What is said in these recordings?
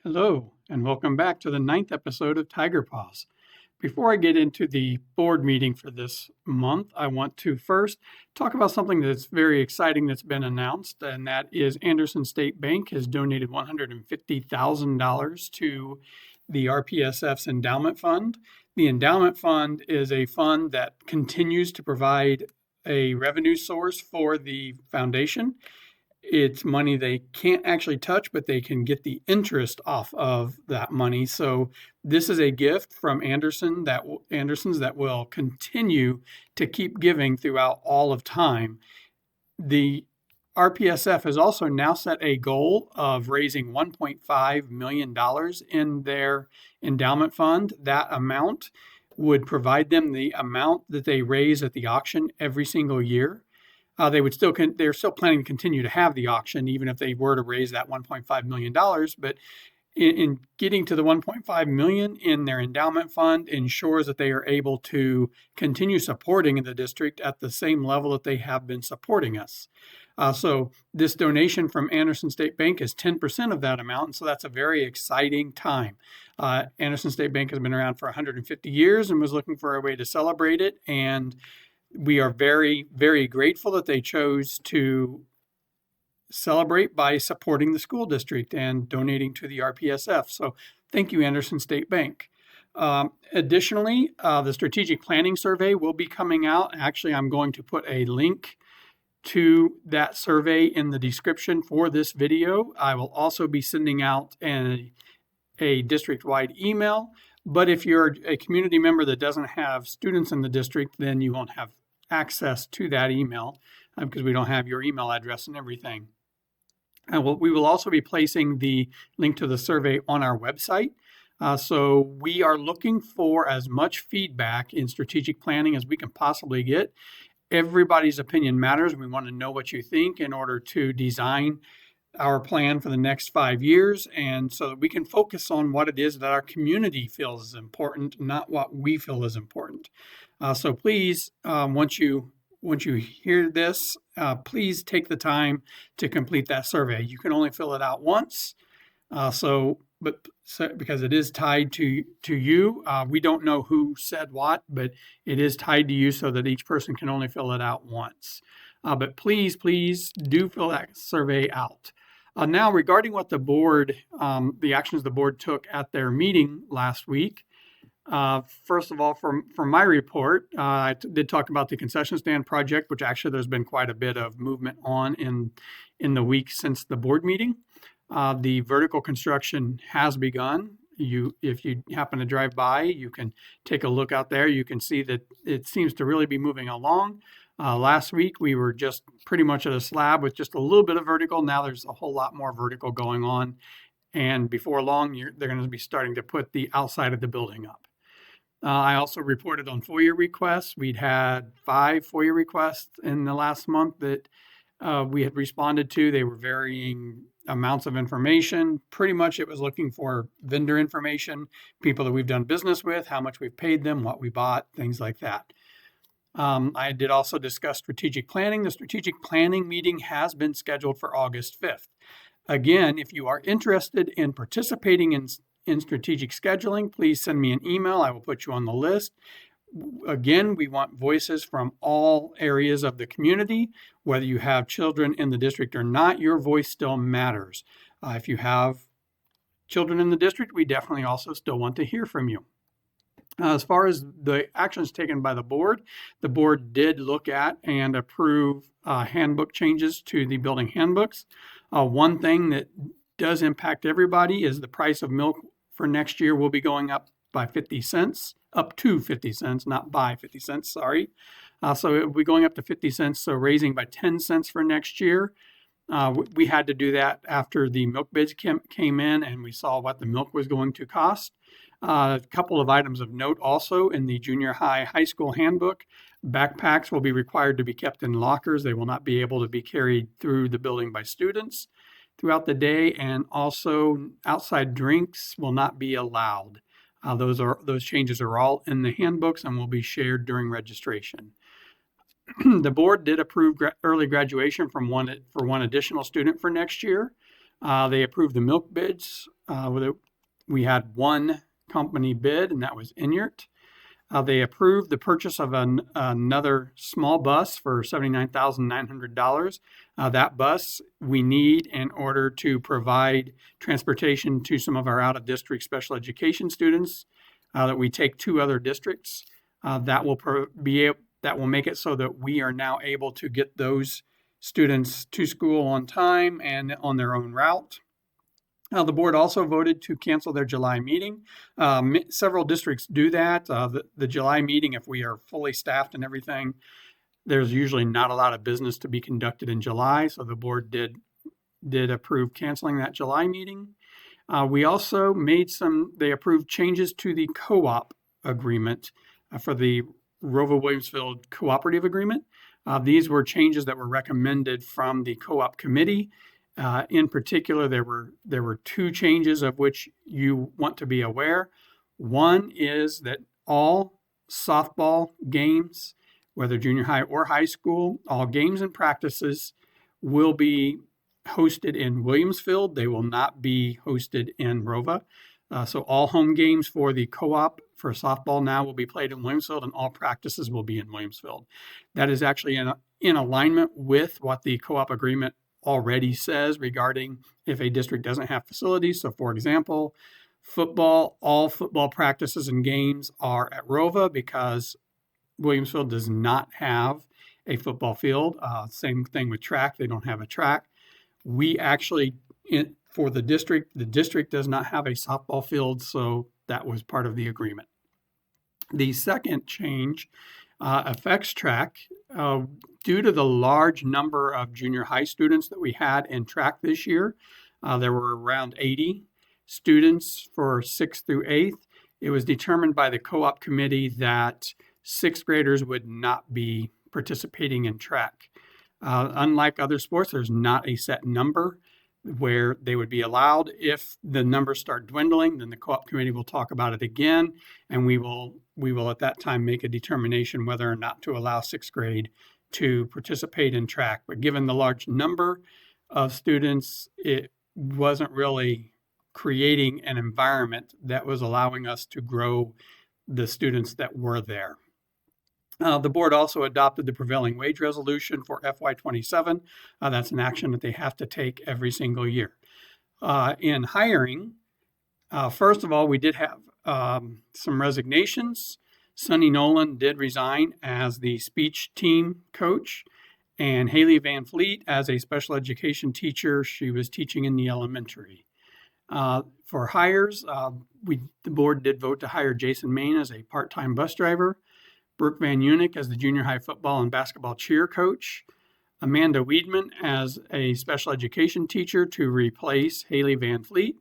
Hello, and welcome back to the ninth episode of Tiger Paws. Before I get into the board meeting for this month, I want to first talk about something that's very exciting that's been announced, and that is Anderson State Bank has donated $150,000 to the RPSF's endowment fund. The endowment fund is a fund that continues to provide a revenue source for the foundation. It's money they can't actually touch, but they can get the interest off of that money. So this is a gift from Anderson's that will continue to keep giving throughout all of time. The RPSF has also now set a goal of raising $1.5 million in their endowment fund. That amount would provide them the amount that they raise at the auction every single year. They're still planning to continue to have the auction, even if they were to raise that $1.5 million. But in getting to the 1.5 million in their endowment fund ensures that they are able to continue supporting the district at the same level that they have been supporting us. So this donation from Anderson State Bank is 10% of that amount, and so that's a very exciting time. Anderson State Bank has been around for 150 years and was looking for a way to celebrate it, and we are very, very grateful that they chose to celebrate by supporting the school district and donating to the RPSF. So thank you, Anderson State Bank. Additionally, the strategic planning survey will be coming out. Actually, I'm going to put a link to that survey in the description for this video. I will also be sending out a district-wide email. But if you're a community member that doesn't have students in the district, then you won't have access to that email because we don't have your email address and everything. We will also be placing the link to the survey on our website. So we are looking for as much feedback in strategic planning as we can possibly get. Everybody's opinion matters. We want to know what you think in order to design our plan for the next 5 years, and so that we can focus on what it is that our community feels is important, not what we feel is important. So please, once you hear this, please take the time to complete that survey. You can only fill it out once, because it is tied to you. We don't know who said what, but it is tied to you so that each person can only fill it out once. But please do fill that survey out. Now, regarding what the actions the board took at their meeting last week, first of all, from my report, I did talk about the concession stand project, which actually there's been quite a bit of movement on in the week since the board meeting. The vertical construction has begun. If you happen to drive by, you can take a look out there. You can see that it seems to really be moving along. Last week, we were just pretty much at a slab with just a little bit of vertical. Now there's a whole lot more vertical going on. And before long, they're going to be starting to put the outside of the building up. I also reported on FOIA requests. We'd had 5 FOIA requests in the last month that we had responded to. They were varying amounts of information. Pretty much it was looking for vendor information, people that we've done business with, how much we've paid them, what we bought, things like that. I did also discuss strategic planning. The strategic planning meeting has been scheduled for August 5th. Again, if you are interested in participating in strategic scheduling, please send me an email. I will put you on the list. Again, we want voices from all areas of the community. Whether you have children in the district or not, your voice still matters. If you have children in the district, we definitely also still want to hear from you. As far as the actions taken by the board did look at and approve handbook changes to the building handbooks. One thing that does impact everybody is the price of milk for next year will be going up by 50 cents, up to 50 cents, not by 50 cents, sorry. So it will be going up to 50 cents, so raising by 10 cents for next year. We had to do that after the milk bids came in and we saw what the milk was going to cost. A couple of items of note also in the junior high school handbook. Backpacks will be required to be kept in lockers. They will not be able to be carried through the building by students throughout the day, and also outside drinks will not be allowed. Those changes are all in the handbooks and will be shared during registration. The board did approve early graduation for one additional student for next year. They approved the milk bids. We had one company bid, and that was Inyart. They approved the purchase of another small bus for $79,900. That bus we need in order to provide transportation to some of our out-of-district special education students that we take to other districts. That will make it so that we are now able to get those students to school on time and on their own route. The board also voted to cancel their July meeting. Several districts do that. The July meeting, if we are fully staffed and everything, there's usually not a lot of business to be conducted in July. So the board did approve canceling that July meeting. We also they approved changes to the co-op agreement for the Rovo-Williamsfield Cooperative Agreement. These were changes that were recommended from the co-op committee. In particular, there were two changes of which you want to be aware. One is that all softball games, whether junior high or high school, all games and practices will be hosted in Williamsfield. They will not be hosted in Rova. So all home games for the co-op for softball now will be played in Williamsfield, and all practices will be in Williamsfield. That is actually in alignment with what the co-op agreement already says regarding if a district doesn't have facilities. So for example, all football practices and games are at Rova because Williamsfield does not have a football field. Same thing with track. They don't have a track. We actually, for the district does not have a softball field, so that was part of the agreement. The second change affects track. Due to the large number of junior high students that we had in track this year, there were around 80 students for 6th through 8th. It was determined by the co-op committee that 6th graders would not be participating in track. Unlike other sports, there's not a set number where they would be allowed. If the numbers start dwindling, then the co-op committee will talk about it again, and we will at that time make a determination whether or not to allow 6th grade to participate in track. But given the large number of students, it wasn't really creating an environment that was allowing us to grow the students that were there. The board also adopted the prevailing wage resolution for FY27. That's an action that they have to take every single year. In hiring, first of all, we did have some resignations. Sunny Nolan did resign as the speech team coach, and Haley Van Fleet as a special education teacher. She was teaching in the elementary. For hires, the board did vote to hire Jason Main as a part-time bus driver, Brooke Van Unick as the junior high football and basketball cheer coach, Amanda Weedman as a special education teacher to replace Haley Van Fleet,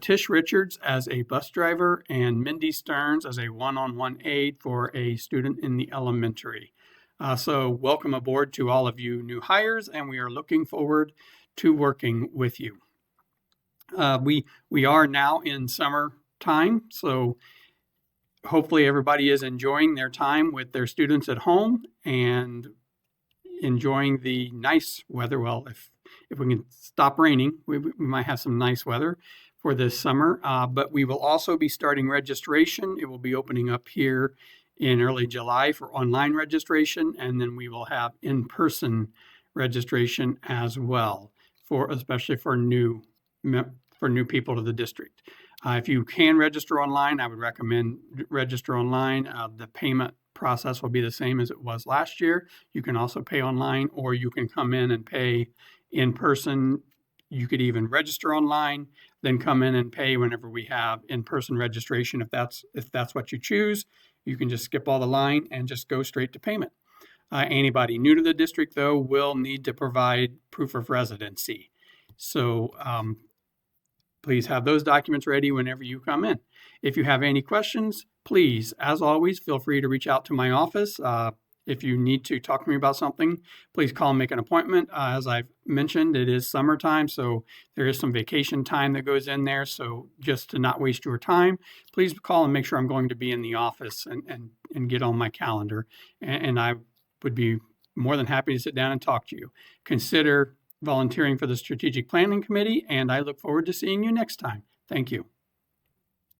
Tish Richards as a bus driver, and Mindy Stearns as a one-on-one aide for a student in the elementary. So welcome aboard to all of you new hires, and we are looking forward to working with you. We are now in summertime, so hopefully everybody is enjoying their time with their students at home and enjoying the nice weather. Well, if we can stop raining, we might have some nice weather for this summer. But we will also be starting registration. It will be opening up here in early July for online registration, and then we will have in-person registration as well, especially for new people to the district. If you can register online, I would recommend register online. The payment process will be the same as it was last year. You can also pay online, or you can come in and pay in person. You could even register online, then come in and pay whenever we have in-person registration. If that's what you choose, you can just skip all the line and just go straight to payment. Anybody new to the district, though, will need to provide proof of residency. So please have those documents ready whenever you come in. If you have any questions, please, as always, feel free to reach out to my office. If you need to talk to me about something, please call and make an appointment. As I've mentioned, it is summertime, so there is some vacation time that goes in there. So just to not waste your time, please call and make sure I'm going to be in the office and get on my calendar. And I would be more than happy to sit down and talk to you. Consider volunteering for the Strategic Planning Committee, and I look forward to seeing you next time. Thank you.